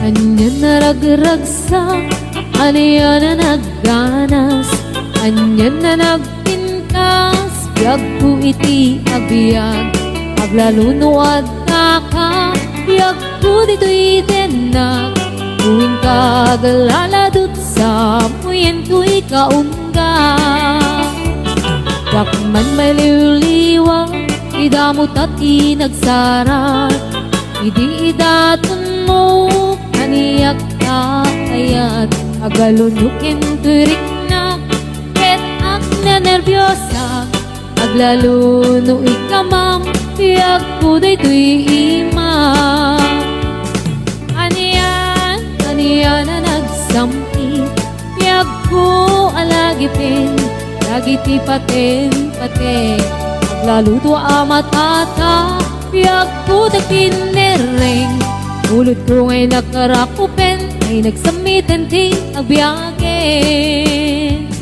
Anyan na ragragsak, aniya na nagganas, anyan na nagpintas, biyag ko iti abiyag, aglalunuad na ka, biyag ko dito'y denag, tuwing kagaladot sa muyen ko'y kaungga. Yakman may liwliwang, idamot at inagsarat, idi idatun mo, kaniyak ka ayat, agalunukin turik na, ket ak na nervyosa, aglaluno ikamam, tiyak ko daytoy imam. Aniyan na nagsampi, tiyak ko alagipin, lagiti paten, aglaluto amatata, tiyak ko dagpinereng, ulot ko ngay nakarakupen, ay nagsamitin ti agbiyagen.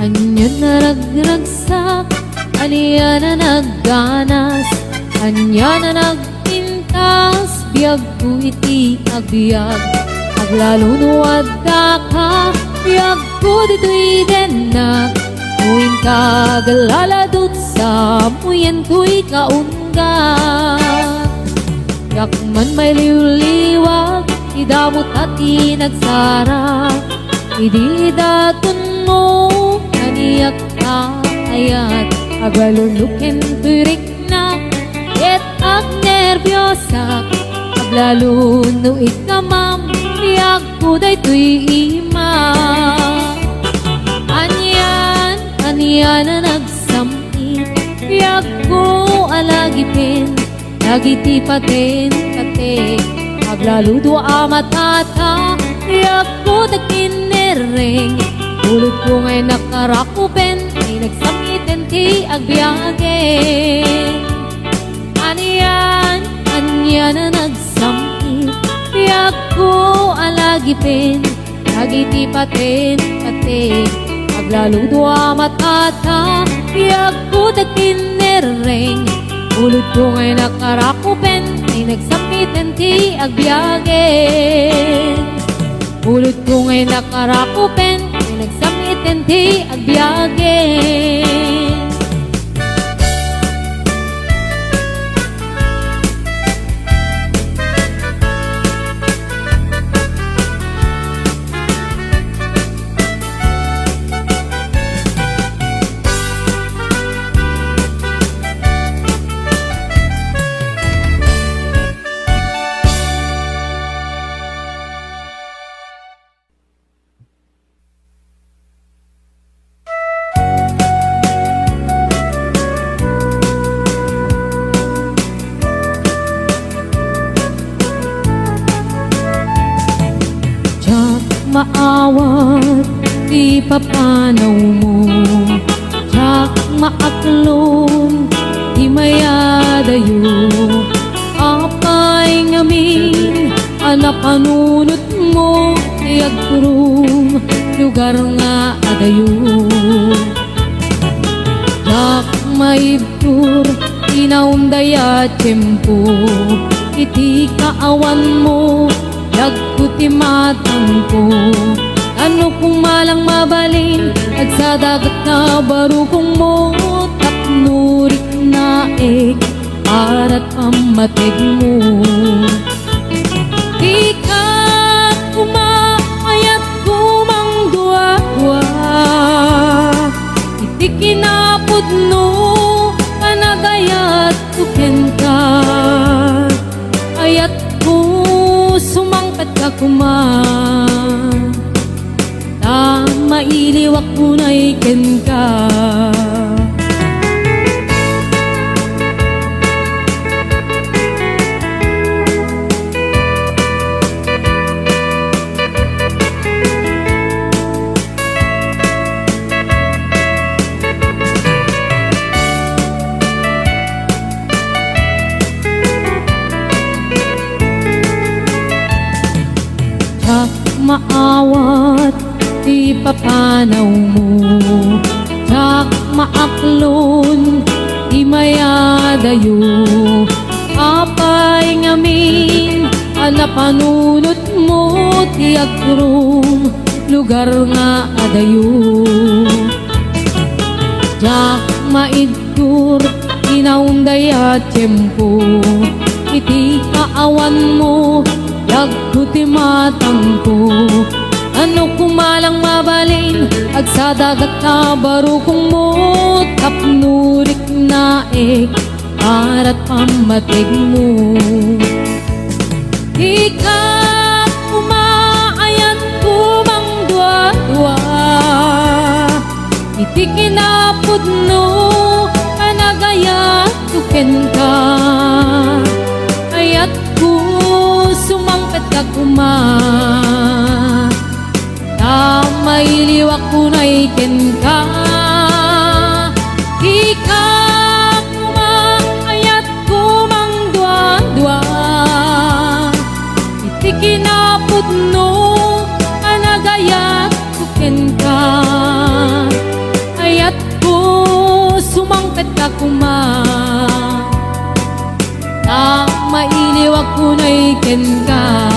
Anyan na ragragsak, aniya na nagganas, anya na nagpintas, biyag ko iti agbiag, aglalunuad da ka, biyag ko dito'y denag, tuwing kagaladot sa muyen ko'y kaungga. Yakman may liwliwag, idamot at inagsara, idi datun mo, kaniyak ka ayat, agalunukin turik na, ket ak nervyosa, aglaluno ikamam, tiyak ko daytoy imam. Anyan na nagsampi, tiyak ko alagipin, lagiti paten, aglaludo amatata, tiyak ko dagpinereng, ulot ko ngay nakarakupen, ay nagsamitin ti agbiyagen. Anyan na nagsampi, tiyak ko alagipin, lagiti paten, aglaludo amatata, tiyak ko dagpinereng, ulot ko ngay nakarakupen, ay nagsamitin ti agbiyagen. Ulot ko ngay nakarakupen, ay nagsamitin ti agbiyagen. Maawat di papanaw mo, jak maaklon di mayadayo, apay ngamin anapanunot mo, tiagturum lugar nga adayo. Jak maibtur inaundaya tiyempo, iti kaawan mo, yagkuti matang ko, ano kung malang mabalin, nagsadagat na barukong mo, tapnurik na arat pamatig mo. Di ka kumayat kumang dua-dua, iti kinapod no, panagayat tuken ka, ayat sumangkat ka kuman, mailiwak mo na iken ka. panaw mo. Jak maaklon di mayadayo, apay ngamin ala panunot mo ti agrum lugar nga adayo. Jak maidkur inaunday at tiyempo, iti kaawan mo yagko ti matangko. Ano kumalang mabalin agsadagat na barukong mo, tapnurik na arat pamatig mo. Ikat umaayat kumang dua-dua, iti kinapod no kanagaya tuken ka. Ayat ko sumangkat ka kuma, may liwak ko na ikin ka. Ika kumaayat kumang dua-dua, iti kinapod no anagayat tuken ka. Ayat ko sumangkat ka kuma, mailiwak ko na ikin ka.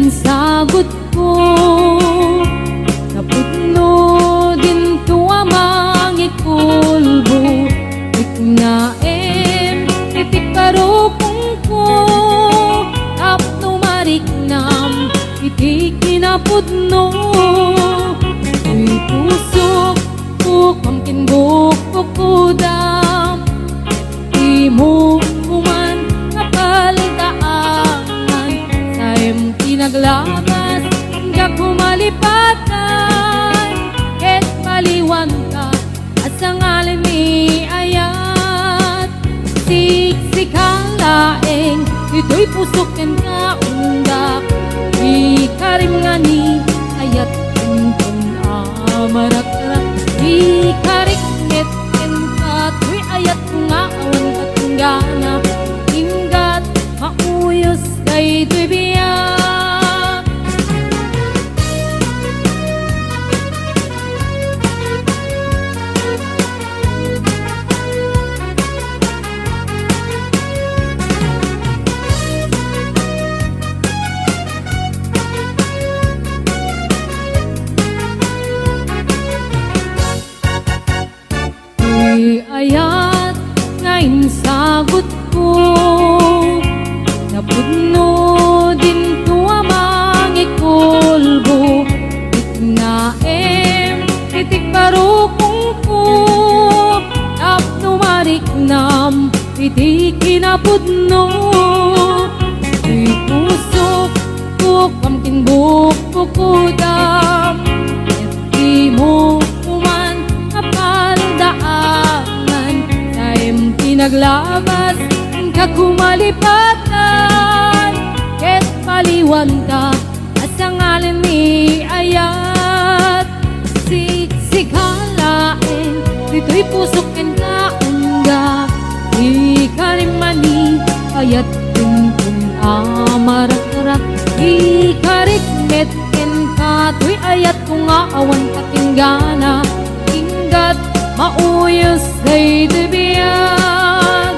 Sagot ko napudno din tuwa mangikulbo, iknaem itik parukong ko, tapno mariknam iti kinapudno. Uy pusok ko kamkinbuk pukudam, imo kuman kapaldaan saem naglamas hanggang kumalipatan, et paliwan ka at sa ngalan ni ayat. Siksik laeng ito'y pusokin ka undak, di karim nga ni ayat kuntong amarak-rak. Di kariknet ka to'y ayat nga awan katunggana, ingat mauyos kay to'y biyak. Ayat ngayon sagot ko, napudno din tuwa mangikulbo, iknaem itik parukong ko, tapno mariknam iti kinapudno. Di pusok ko kamkinbuk pukudam, iti mo kuman kapaldaan, naglabas ka kumalipatan, ket paliwan ka at sa ngalan ni ayat. Siksik halaen dito'y pusokin ka unga, di karimani ayat kuntong amarak-rak. Di karikmet ka to'y ayat kung awan katinggana, ingat mauyos ay dibiyag.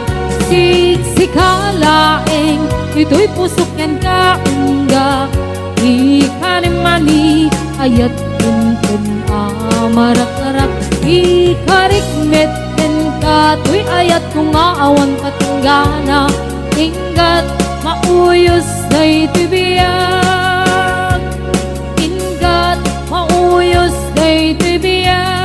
Siksik halaeng ito'y pusok yan kaungga, di karimani ayat kuntong amarak-arak. Di karikmet ka to'y ayat kung awan katinggana, ingat mauyos ay dibiyag. Ingat mauyos ay dibiyag.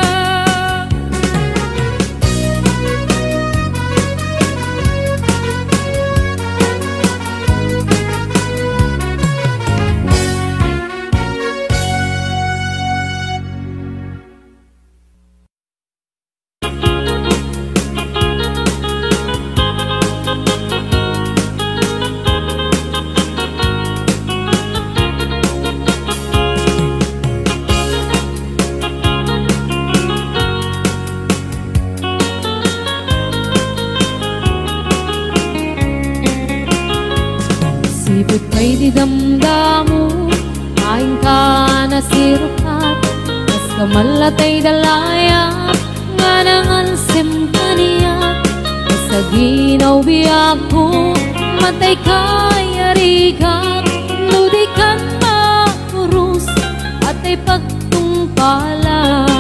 Sibot kay di damdamu kain ka na sirukat kas kamalatay dalayap nga nangansim kaniyat sa ginaw biyak ko matay kay arigat ludi kan makurus at ay pagtungpalan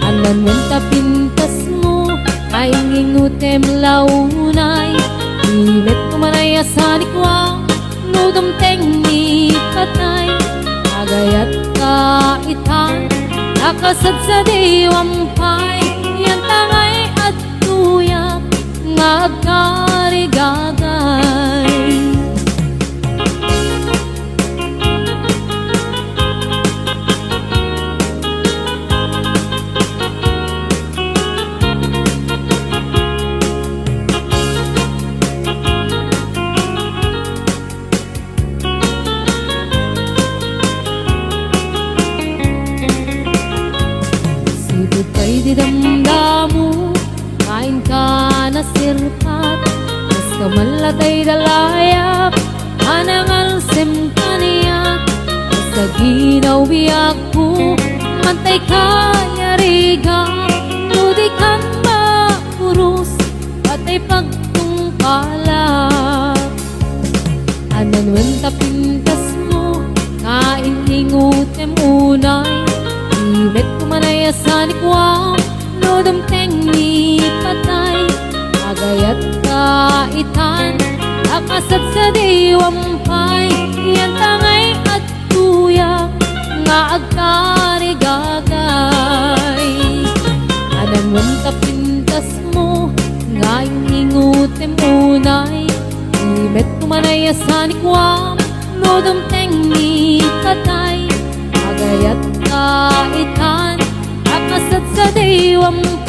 anan mong tapintas mo kaingingutem launay imet kumanay asanikwa nudom teng ni katay agayat kaitan nakasad sa diwampay yan tangay at tuyak nga agkarigagay kay di damdamu kain ka na sirpat kas kamalatay dalayap anangal sem kaniyat sa ginaw biyak ko mantay kaya riga ludi kan makurus patay pagtungkalak anan wenta pintas mo kain ingutem unay imet kumanay asanikwam nodom teng ni patay agayat kaitan akasat sa diwampay yan tangay at tuyak nga agkarigagay anan mong tapintas mo nga ingutem unay imet kumanay asanikwam nodom teng ni patay agayat kaitan akasat sa diwampay